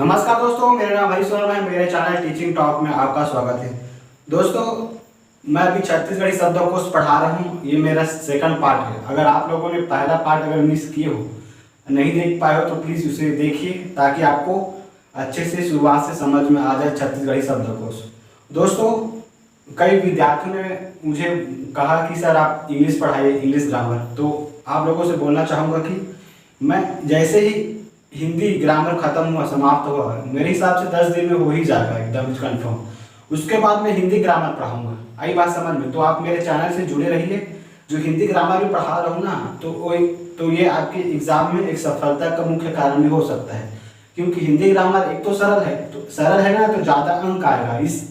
नमस्कार दोस्तों, मेरा नाम हरीश वर्मा है। मेरे चैनल टीचिंग टॉक में आपका स्वागत है। दोस्तों, मैं अभी छत्तीसगढ़ी शब्दकोश पढ़ा रहा हूँ। ये मेरा सेकंड पार्ट है। अगर आप लोगों ने पहला पार्ट अगर मिस किए हो, नहीं देख पाए हो, तो प्लीज़ उसे देखिए ताकि आपको अच्छे से शुरुआत से समझ में आ जाए छत्तीसगढ़ी शब्दकोश। दोस्तों, कई विद्यार्थियों ने मुझे कहा कि सर आप इंग्लिश पढ़ाइए, इंग्लिश ग्रामर। तो आप लोगों से बोलना चाहूँगा कि मैं जैसे ही हिंदी ग्रामर खत्म हुआ, समाप्त हुआ, मेरे हिसाब से 10 दिन में हो ही जाएगा एकदम कंफर्म। उसके बाद मैं हिंदी ग्रामर पढ़ाऊंगा। आई बात समझ में? तो आप मेरे चैनल से जुड़े रहिए। जो हिंदी ग्रामर भी पढ़ा रहा हूँ ना, तो ये आपके एग्जाम में एक सफलता का मुख्य कारण भी हो सकता है। क्योंकि हिंदी ग्रामर एक तो सरल है, ना, तो ज़्यादा अंक आएगा इस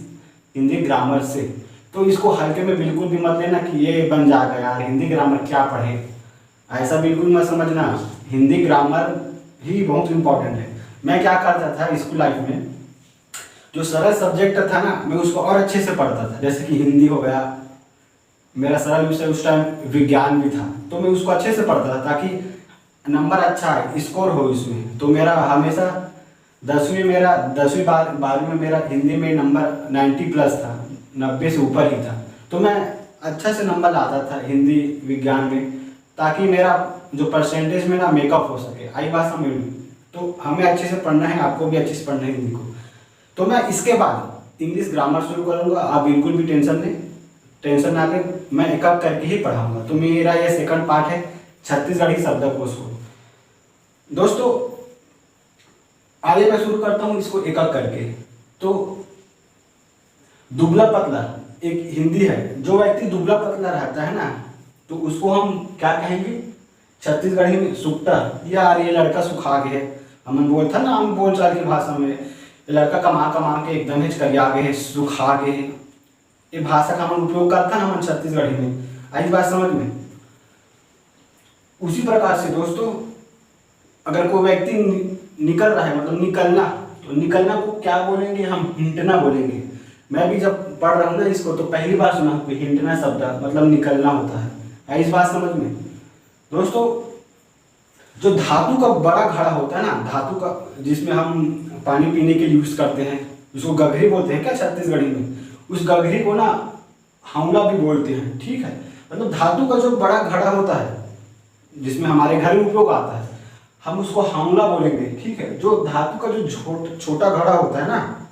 हिंदी ग्रामर से। तो इसको हल्के में बिल्कुल भी मत लेना कि ये बन जाएगा यार हिंदी ग्रामर क्या पढ़े, ऐसा बिल्कुल मत समझना। हिंदी ग्रामर ही बहुत इंपॉर्टेंट है। मैं क्या करता था स्कूल लाइफ में, जो सरल सब्जेक्ट था ना, मैं उसको और अच्छे से पढ़ता था। जैसे कि हिंदी हो गया, मेरा सरल विषय उस टाइम विज्ञान भी था, तो मैं उसको अच्छे से पढ़ता था ताकि नंबर अच्छा आए, स्कोर हो इसमें। तो मेरा हमेशा 10वीं 12वीं में मेरा हिंदी में नंबर 90 प्लस था, 90 से ऊपर ही था। तो मैं अच्छा से नंबर लाता था हिंदी विज्ञान में, ताकि मेरा जो परसेंटेज में ना मेकअप हो सके। आई बात समझ में? तो हमें अच्छे से पढ़ना है, आपको भी अच्छे से पढ़ना है हिंदी को। तो मैं इसके बाद इंग्लिश ग्रामर शुरू करूँगा। आप बिल्कुल भी टेंशन ना लें, मैं एक एक करके ही पढ़ाऊँगा। तो मेरा ये सेकंड पार्ट है छत्तीसगढ़ी शब्दकोश को। दोस्तों, आगे मैं शुरू करता हूँ इसको एक एक करके। तो दुबला पतला एक हिंदी है। जो व्यक्ति दुबला पतला रहता है ना, तो उसको हम क्या कहेंगे छत्तीसगढ़ी में? सुक्टा। यार ये लड़का सुखा गया है, हम बोलता ना, हम बोलचाल की भाषा में, ये लड़का कमा कमा के एकदम ही करिया गए है, सुखा गए है। ये भाषा का हम उपयोग करता है हम छत्तीसगढ़ी में। आई बात समझ में? उसी प्रकार से दोस्तों, अगर कोई व्यक्ति निकल रहा है, मतलब निकलना, तो निकलना को क्या बोलेंगे हम? हिंटना बोलेंगे। मैं भी जब पढ़ रहा हूँ ना इसको, तो पहली बार सुना कि हिंटना शब्द मतलब निकलना होता है। इस बात समझ में? दोस्तों, जो धातु का बड़ा घड़ा होता है ना, धातु का, जिसमें हम पानी पीने के लिए यूज करते हैं, उसको गगरी बोलते हैं क्या छत्तीसगढ़ी में? उस गगरी को ना हावड़ा भी बोलते हैं। ठीक है, मतलब धातु का जो बड़ा घड़ा होता है, जिसमें हमारे घर में उपयोग आता है, हम उसको हावड़ा बोलेंगे। ठीक है, जो धातु का जो छोटा घड़ा होता है ना,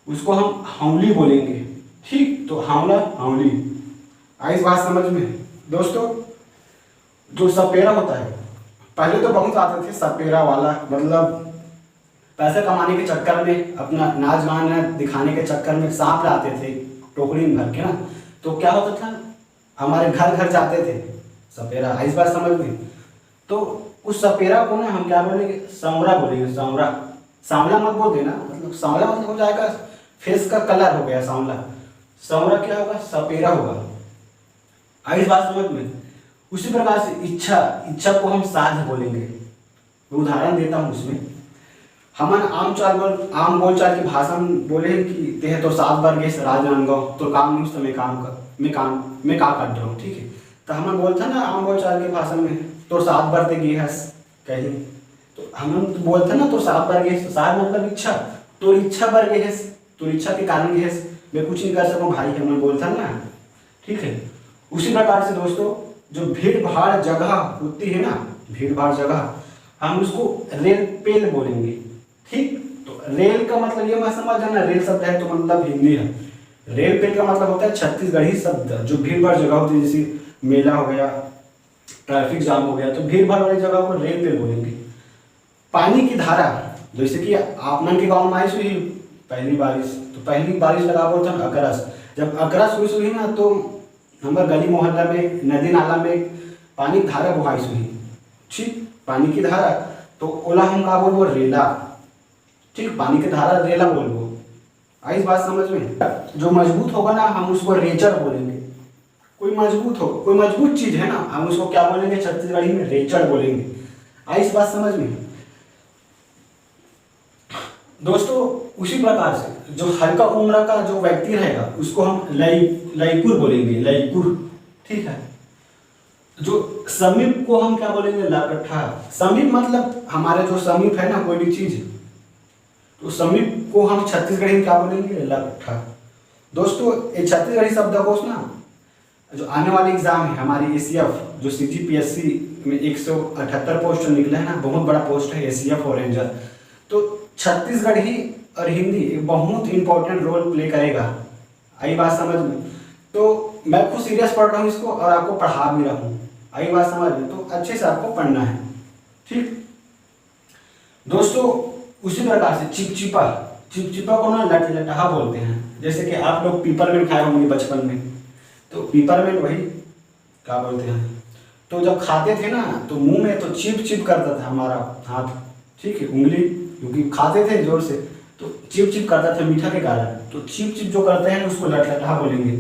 उसको हम हावली बोलेंगे। ठीक, तो हावड़ा, हावली। इस बात समझ में? दोस्तों, जो सपेरा होता है, पहले तो बहुत आते थे सपेरा वाला, मतलब पैसे कमाने के चक्कर में, अपना नाच गाना दिखाने के चक्कर में सांप लाते थे टोकरी में भर के ना। तो क्या होता था, हमारे घर घर जाते थे सपेरा। इस बार समझ में? तो उस सपेरा को ना हम क्या बोलेंगे? सांवरा बोलेंगे। सांवरा, सांवला मत बोल देना, मतलब सांवला मतलब हो जाएगा फेस का कलर हो गया सांवला। सांवरा क्या होगा? सपेरा होगा। इस बात समझ में? उसी प्रकार से इच्छा को हम साध बोलेंगे। मैं उदाहरण देता हूँ उसमें। हम आम बोलचाल की भाषा में बोले कि तेह तो 7 बार गए राजनांदगांव, तो काम नहीं, मैं काम कर रहा हूँ। ठीक है, तो हम बोलते ना आम बोलचाल की भाषा में, तो 7 बार ते गए हस कहीं, तो हम बोलते ना तो 7 बार गए, 7 मतलब इच्छा, तो इच्छा बार गए हस, तो इच्छा के कारण गए हस, मैं कुछ नहीं कर सकूँ भाई, हम बोलता ना। ठीक है, उसी प्रकार से दोस्तों, जो भीड़ भाड़ जगह होती है ना, भीड़ भाड़ जगह, हम उसको रेल पेल बोलेंगे। ठीक, तो रेल का मतलब ये मत समझ जाना, रेल शब्द है तो मतलब हिंदी है। रेल पेल का मतलब होता है छत्तीसगढ़ी शब्द। जो भीड़ भाड़ जगह होती है, जैसे मेला हो गया, ट्रैफिक जाम हो गया, तो भीड़ भाड़ वाली जगह को रेल पेल बोलेंगे। पानी की धारा, जैसे कि आप मन के गाँव में आई हुई पहली बारिश, तो पहली बारिश लगा बोलते हैं अकरस। जब अकरस हुई ना, तो हमारे गली मोहल्ला में, नदी नाला में पानी की धारा बुहाई हुई। ठीक, पानी की धारा, तो ओला हम का बोलबो? रेला। ठीक, पानी की धारा रेला बोलबो। इस बात समझ में? जो मजबूत होगा ना, हम उसको रेचर बोलेंगे। कोई मजबूत चीज है ना, हम उसको क्या बोलेंगे छत्तीसगढ़ी में? रेचर बोलेंगे। इस बात समझ में? दोस्तों, उसी प्रकार से जो हल्का उम्र का जो व्यक्ति रहेगा, उसको हम लईकुर बोलेंगे, लईकुर। ठीक है, जो समीप को हम क्या बोलेंगे? लकट्ठा। समीप मतलब हमारे जो समीप है ना, कोई भी चीज, तो समीप को हम छत्तीसगढ़ी में क्या बोलेंगे? लट्ठा। दोस्तों ये छत्तीसगढ़ी शब्दकोश ना जो आने वाले एग्जाम है हमारी एसीएफ जो सीजीपीएससी में 178 पोस्ट निकला है ना, बहुत बड़ा पोस्ट है एसीएफ और रेंजर, तो छत्तीसगढ़ी और हिंदी एक बहुत इंपॉर्टेंट रोल प्ले करेगा। आई बात समझ में? तो मैं खुद सीरियस पढ़ रहा हूँ इसको और आपको पढ़ा भी रहा हूँ। आई बात समझ में? तो अच्छे से आपको पढ़ना है, ठीक दोस्तों। उसी प्रकार से चिपचिपा, चिपचिपा को ना लटलटहा बोलते हैं। जैसे कि आप लोग पीपरमिंट खाए होंगे बचपन में, तो पीपरमिंट वही क्या बोलते हैं। तो जब खाते थे ना तो मुंह में तो चिप चिप करता था हमारा हाथ, ठीक है, उंगली, क्योंकि खाते थे जोर से तो चिप चिप करता था मीठा के कारण। तो चिप चिप जो करते हैं उसको लटलटहा बोलेंगे।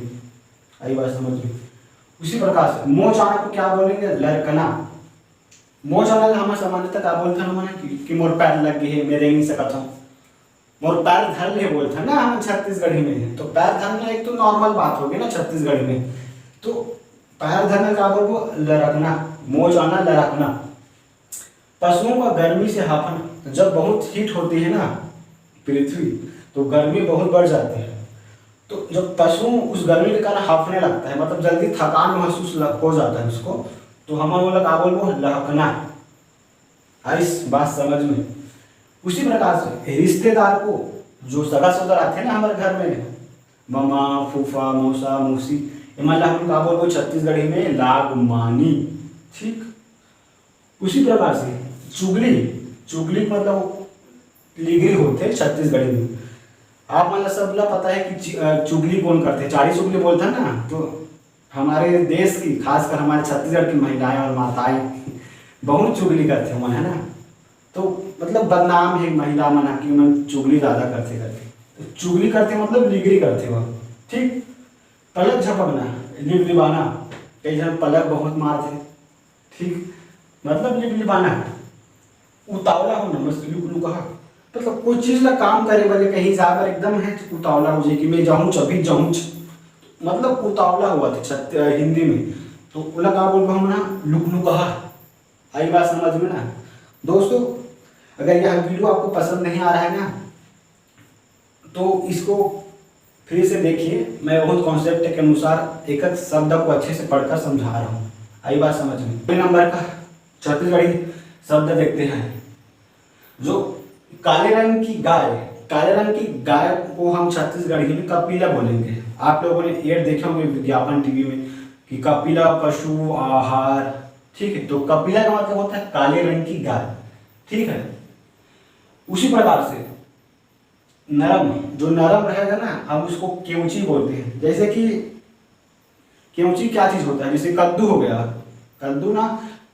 आई बात समझ में? उसी प्रकार से मोच आना को क्या बोलेंगे? लड़कना। मोच आना हमारे सामान्यतः क्या बोलते हैं कि मोर पैर लग गए है, मैं रह नहीं सकता हूँ, मोर पैर धर ले बोलते हैं ना हम छत्तीसगढ़ी में। तो पैर धरना एक तो नॉर्मल बात होगी ना छत्तीसगढ़ी में, तो पैर धरना क्या बोलबो? लड़कना। मोच आना लड़कना। पशुओं का गर्मी से हाफना, जब बहुत हीट होती है ना पृथ्वी तो गर्मी बहुत बढ़ जाती है, तो जब पशु उस गर्मी के कारण हाफने लगता है, मतलब जल्दी थकान महसूस हो जाता है उसको, तो हमारे बोला क्या बोलबो? लहकना। इस बात समझ में? उसी प्रकार से रिश्तेदार को जो सगा सौदा आते हैं ना हमारे घर में, मामा फूफा मौसा मौसी, मतलब हम क्या बोलबो छत्तीसगढ़ी में? लागमानी, ठीक। उसी प्रकार से चुगली, चुगली मतलब लिगरी होते हैं छत्तीसगढ़ी में। आप मतलब सब लोग पता है कि चुगली कौन करते हैं? चारी चुगली बोलते हैं ना। तो हमारे देश की खासकर हमारे छत्तीसगढ़ की महिलाएं और माताएं बहुत चुगली करते हैं मन, है ना। तो मतलब बदनाम है महिला मना कि मन चुगली ज़्यादा करते करते, तो चुगली करते मतलब लिगरी करते वह, ठीक। पलक झपकना, लिबलिबाना, कई जन पलक बहुत मारते, ठीक, मतलब लिबलिबाना। उतावला होना, बस लुकलुकहा, मतलब कोई चीज ला काम करे वाले कहीं जाकर एकदम है उतावला हो जाए कि मैं जाऊँ अभी जाऊँ, मतलब उतावला हुआ था हिंदी में। तो बोला क्या बोल रहा हूँ ना? लुकलुकहा। आई बात समझ में ना दोस्तों? अगर यह वीडियो आपको पसंद नहीं आ रहा है ना तो इसको फिर से देखिए। मैं बहुत कॉन्सेप्ट के अनुसार एक एक शब्द को अच्छे से पढ़कर समझा रहा हूँ। आई बात समझ में? पहले नंबर का छत्तीसगढ़ी शब्द देखते हैं। जो काले रंग की गाय, काले रंग की गाय को हम छत्तीसगढ़ी में कपिला बोलेंगे। आप लोगों ने एड देखे होंगे विज्ञापन टीवी में कि कपिला पशु आहार, ठीक है। तो कपिला का मतलब होता है काले रंग की गाय, ठीक है। उसी प्रकार से नरम, जो नरम रहेगा ना हम उसको केवची बोलते हैं। जैसे कि केवची क्या चीज होता है? जैसे कद्दू हो गया, कद्दू ना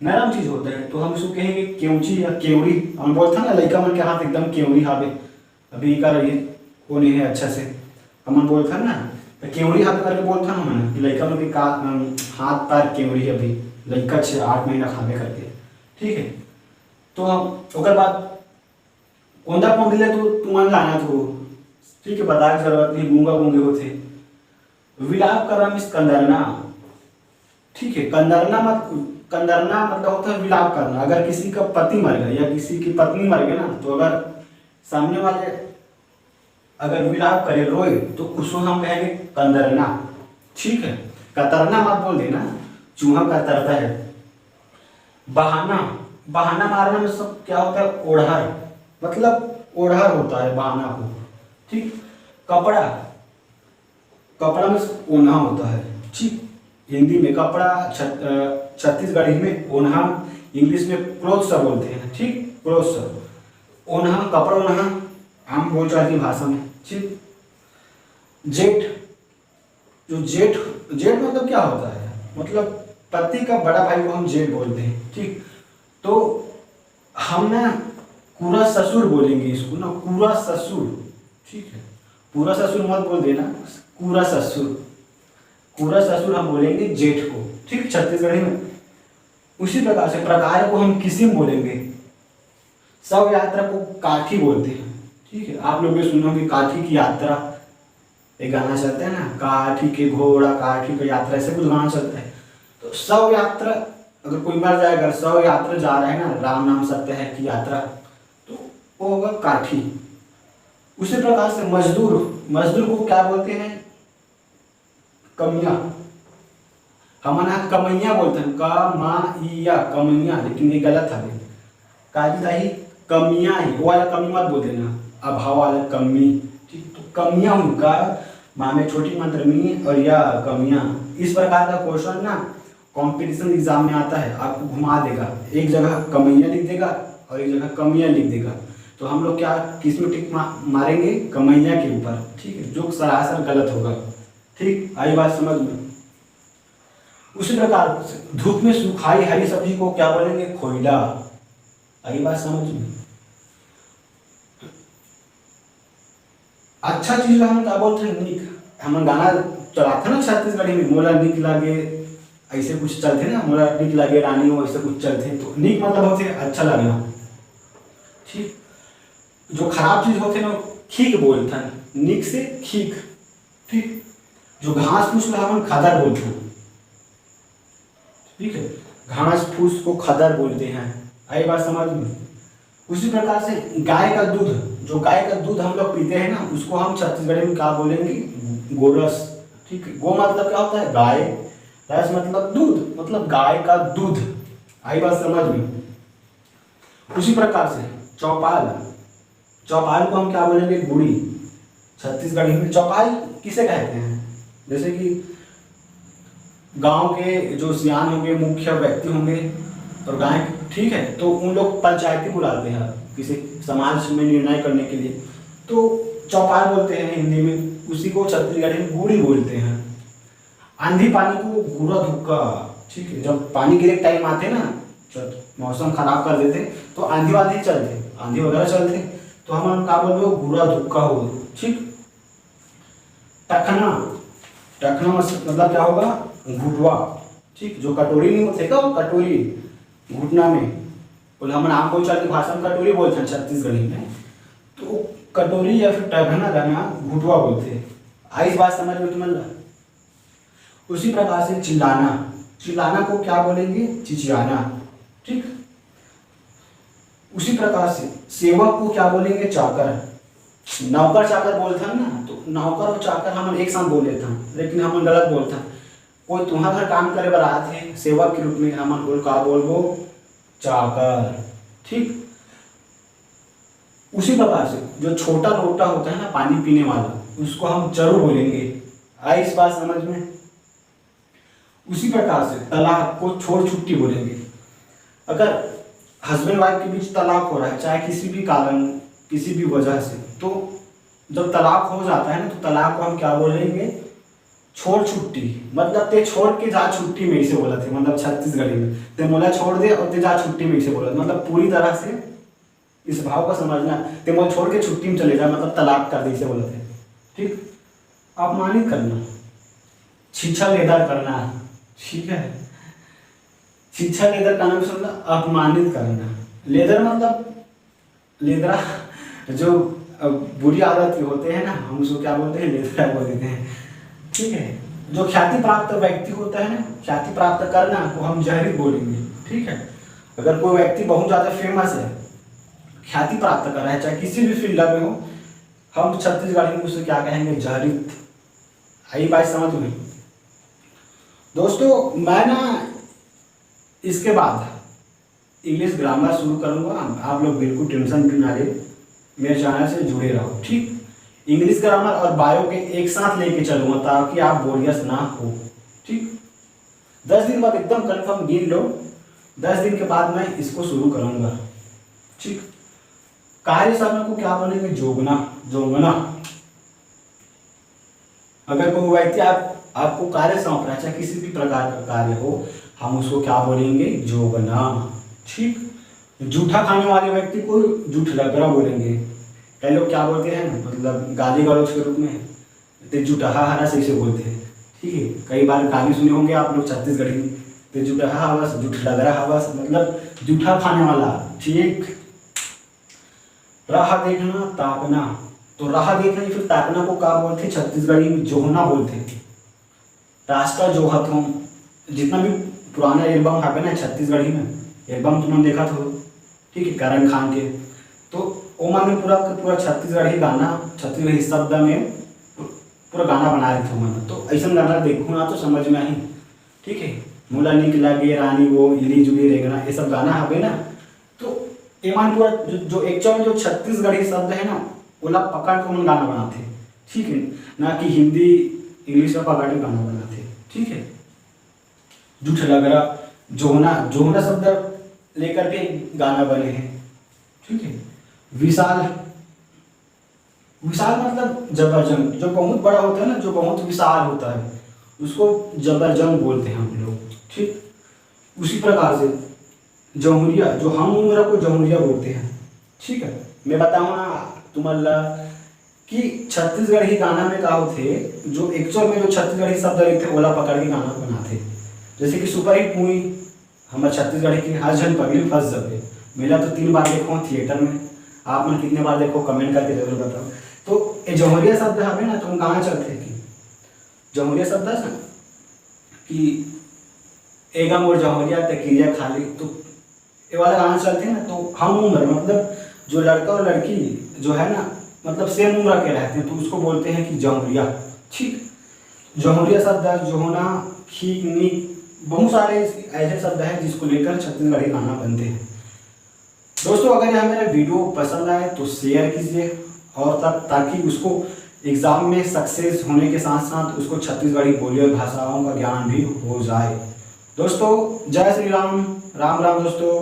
नरम चीज होता है, तो हम उसको कहेंगे केवची या केवड़ी। हम बोलते हैं ना लड़का मन के हाथ एकदम केवड़ी हावे, अभी कर रही है वो नहीं है अच्छा से, हम बोलते हैं ना तो केवड़ी हाथ करके बोलते हैं ना कि लड़का मन के हाथ पैर केवड़ी अभी लड़का 6-8 महीना खावे करके, ठीक है। तो ओकर बाद कोंदा पौंधले तो तुमन लाना तो, ठीक है, बता के जरूरत नहीं, गूंगा गूंगे होते। विलाप करना मिस कंदरना, ठीक है। कंदरना मतलब होता है विलाप करना। अगर किसी का पति मर गया या किसी की पत्नी मर गई ना, तो अगर सामने वाले अगर विलाप करे रोए तो उसको हम कहेंगे कंदरना, ठीक है। कतरना मत बोल देना, चूहा कतरता है। बहाना, बहाना मारना में सब क्या होता है? ओढ़ार, मतलब ओढ़ार होता है बहाना को, ठीक। कपड़ा, कपड़ा में ओढ़ना होता है, ठीक। हिंदी में कपड़ा, छत्तीसगढ़ी में ओढ़ना, इंग्लिश में क्लोथ्स बोलते हैं, ठीक, क्लोथ्स। ओढ़ना, कपड़ा ओढ़ना हम बोलचाल की भाषा में, ठीक। जेठ, जो जेठ, जेठ मतलब क्या होता है? मतलब पति का बड़ा भाई को हम जेठ बोलते हैं, ठीक। तो हम ना पूरा ससुर बोलेंगे इसको ना, पूरा ससुर, ठीक है। पूरा ससुर मत बोल देना, पूरा ससुर, पूरा ससुर हम बोलेंगे जेठ को, ठीक, छत्तीसगढ़ी में। उसी प्रकार से प्रकार को हम किसिम बोलेंगे। शव यात्रा को काठी बोलते हैं, ठीक है। आप लोग भी सुनोगे काठी की यात्रा, एक गाना चलता है ना, काठी के घोड़ा काठी की यात्रा, ऐसे कुछ गाना चलता है। तो शव यात्रा, अगर कोई मर जाए, अगर शव यात्रा जा रहा है ना, राम नाम सत्य है की यात्रा, तो वो होगा काठी, उसी प्रकार से मजदूर, मजदूर को क्या बोलते हैं? कमिया। हमारे यहाँ कमैया बोलते हैं, कमाइया कमैया, लेकिन ये गलत है। कायदा ही कमियां ही, वो वाला कमी मत बोल देना, अभाव वाला कमी। ठीक, तो कमियां उनका माँ में छोटी मात्रा में और या कमियां। इस प्रकार का क्वेश्चन ना कंपटीशन एग्जाम में आता है, आपको घुमा देगा, एक जगह कमैया लिख देगा और एक जगह कमियां लिख देगा। तो हम लोग क्या किस में टिक मारेंगे? कमैया के ऊपर। ठीक है, जो सरासर गलत होगा। ठीक, आई बात समझ में? उसी प्रकार धूप में सुखाई हरी सब्जी को क्या बोलेंगे? खोइला। आई बात समझ में? अच्छा चीज हम क्या बोलते हैं? निक। हम गाना चलाते ना छत्तीसगढ़ी में, मोला निक लागे, ऐसे कुछ चलते ना, मोला निक लागे रानी हो, ऐसे कुछ चलते। तो निक मतलब होते अच्छा लगना। ठीक, जो खराब चीज होते ना खीक बोलते हैं, निक से खीक। ठीक, जो घास फूस ला हम खदर बोलते हैं। ठीक है, घास फूस को खदर बोलते हैं। आई बात समझ में? उसी प्रकार से गाय का दूध, जो गाय का दूध हम लोग पीते हैं ना, उसको हम छत्तीसगढ़ी में क्या बोलेंगे? गोरस। ठीक है, गो मतलब क्या होता है? गाय, रस मतलब दूध, मतलब गाय का दूध। आई बात समझ में? उसी प्रकार से चौपाल, चौपाल को हम क्या बोलेंगे? गुड़ी। छत्तीसगढ़ी में चौपाल किसे कहते हैं? जैसे कि गांव के जो सियान होंगे, मुख्य व्यक्ति होंगे और गाय, ठीक है, तो उन लोग पंचायती बुलाते हैं किसी समाज में निर्णय करने के लिए, तो चौपाल बोलते हैं हिंदी में। उसी को छत्तीसगढ़ी में गुड़ी बोलते हैं। आंधी पानी को गुरा धुक्का। ठीक है, जब पानी गिरे टाइम आते ना, जब मौसम खराब कर देते तो आंधी वाधी चलते, आंधी वगैरह चलते, तो हम क्या बोलते? गुरा धुक्का हो। ठीक, टखना, टखना मतलब क्या होगा? घुटवा। ठीक, जो कटोरी नहीं होते का, वो कटोरी घुटना में, बोले हम नाम को चल के भाषा में कटोरी बोलते हैं छत्तीसगढ़ी में, तो कटोरी या फिर टखना रहना घुटवा बोलते हैं। आई बात समझ में तुम्हें? उसी प्रकार से चिल्लाना, चिल्लाना को क्या बोलेंगे? चिचियाना। ठीक, उसी प्रकार से सेवक को क्या बोलेंगे? चाकर। नौकर चाकर बोलते हैं ना, तो नौकर और चाकर हम एक साथ बोल लेते हैं, लेकिन हम गलत बोलते हैं। कोई तुम्हारा घर काम करे बार आते सेवक के रूप में, हम बोल का बोलबो? चाकर। ठीक, उसी प्रकार से जो छोटा लोटा होता है ना पानी पीने वाला, उसको हम चरो बोलेंगे। आई इस बात समझ में? उसी प्रकार से तलाक को छोड़ छुट्टी बोलेंगे। अगर हस्बैंड वाइफ के बीच तलाक हो रहा है, चाहे किसी भी कारण, किसी भी वजह से, तो जब तलाक हो जाता है ना, तो तलाक को हम क्या बोलेंगे? छोड़ छुट्टी। मतलब ते छोड़ के जा छुट्टी में इसे बोला थे, मतलब छत्तीसगढ़ी में ते मोला छोड़ दे और ते जा छुट्टी में इसे बोला, मतलब पूरी तरह से इस भाव को समझना। ते मोला छोड़ के छुट्टी में चले जा, मतलब तलाक कर दे इसे बोला थे। ठीक, अपमानित करना, छीछा लेदर करना। ठीक है, छीछा लेदर करना भी समझना, अपमानित करना। लेदर मतलब लेदरा, जो बुरी आदत के होते हैं ना, हम उसको क्या बोलते हैं? लेदरा बोल देते हैं। ठीक है, जो ख्याति प्राप्त व्यक्ति होता है ना, ख्याति प्राप्त करना को हम जहरीत बोलेंगे। ठीक है, अगर कोई व्यक्ति बहुत ज्यादा फेमस है, ख्याति प्राप्त कर रहा है, चाहे किसी भी फील्ड में हो, हम छत्तीसगढ़ी में उसे क्या कहेंगे? जहरीत। आई बात समझ में? दोस्तों, मैं ना इसके बाद इंग्लिश ग्रामर शुरू करूंगा, आप लोग बिल्कुल टेंशन भी ना ले, मेरे चैनल से जुड़े रहो। ठीक, इंग्लिश ग्रामर और बायो के एक साथ लेके चलूंगा ताकि आप बोरियस ना हो। ठीक, 10 दिन बाद एकदम कंफर्म गिन लो, 10 दिन के बाद मैं इसको शुरू करूंगा। ठीक, कार्य समय को क्या बोलेंगे? जोगना, जोगना। अगर कोई व्यक्ति आपको कार्य सौंप रहा है, चाहे किसी भी प्रकार का कार्य हो, हम उसको क्या बोलेंगे? जोगना। ठीक, जूठा खाने वाले व्यक्ति को जूठलगरा बोलेंगे। कई लोग क्या बोलते हैं, मतलब गाली गलौज के रूप में, ते जूठहा हरा से इसे बोलते हैं। ठीक है, कई बार गाली सुने होंगे आप लोग छत्तीसगढ़ी में, ते जूठहा हवस, जूठलगरा हवस, मतलब जूठा खाने वाला। ठीक, राह देखना, ताकना। तो राह देखना या फिर ताकना को क्या बोलते? छत्तीसगढ़ी में जोहना बोलते। रास्ता जोहत हूँ, जितना भी पुराना एल्बम है ना छत्तीसगढ़ी में, एल्बम तुमने देखा था, ठीक है, करण खान के, तो ओमन में पूरा पूरा छत्तीसगढ़ी गाना, छत्तीसगढ़ी शब्द में पूरा गाना बनाए थे ओमन। तो ऐसा गाना देखो ना तो समझ में आई, ठीक है। मोला निक लागे रानी वो इली जुली रेंगना, ये सब गाना हवे ना। तो एमान पूरा जो एक्चुअल में जो छत्तीसगढ़ी शब्द है ना ओला पकड़ के उन गाना बनाते, ठीक है, ना कि हिंदी इंग्लिश का पकड़ के गाना बनाते, ठीक है। जूठ लग रहा जोहना, जोहना शब्द लेकर के गाना बने हैं, ठीक है। विशाल, विशाल मतलब जबरजंग, जो बहुत बड़ा होता है ना, जो बहुत विशाल होता है उसको जबरजंग बोलते हैं हम लोग, ठीक। उसी प्रकार से जमुरिया, जो हम उम्र को जमुरिया बोलते हैं, ठीक है। मैं बताऊँ ना तुम्हारा कि छत्तीसगढ़ी गाना में का होते जो एक्चुअल में जो छत्तीसगढ़ी शब्द रहते ओला पकड़ के गाना बनाते। जैसे कि सुपरहिट मूवी हमारे छत्तीसगढ़ी की हर जन पगली फंस जाते, मेरा तो 3 बार देखो थिएटर में, आप मन कितने बार देखो कमेंट करके जरूर बताओ। तो ये जमुरिया शब्द हमें ना तुम कहाँ चलते कि जमुरिया शब्द है कि एगा मोर जमुरिया तकिरिया खाली, तो ये वाला गाना चलते हैं ना। तो हम उम्र मतलब जो लड़का और लड़की जो है ना मतलब सेम उम्र के रहते हैं तो उसको बोलते हैं कि जमुरिया, ठीक। जमुरिया शब्द जो होना खीक नीक, बहुत सारे ऐसे शब्द हैं जिसको लेकर छत्तीसगढ़ी गाना बनते हैं। दोस्तों अगर यह मेरा वीडियो पसंद आए तो शेयर कीजिए और तब ताकि उसको एग्ज़ाम में सक्सेस होने के साथ साथ उसको छत्तीसगढ़ी बोली और भाषाओं का ज्ञान भी हो जाए। दोस्तों जय श्री राम, राम राम दोस्तों।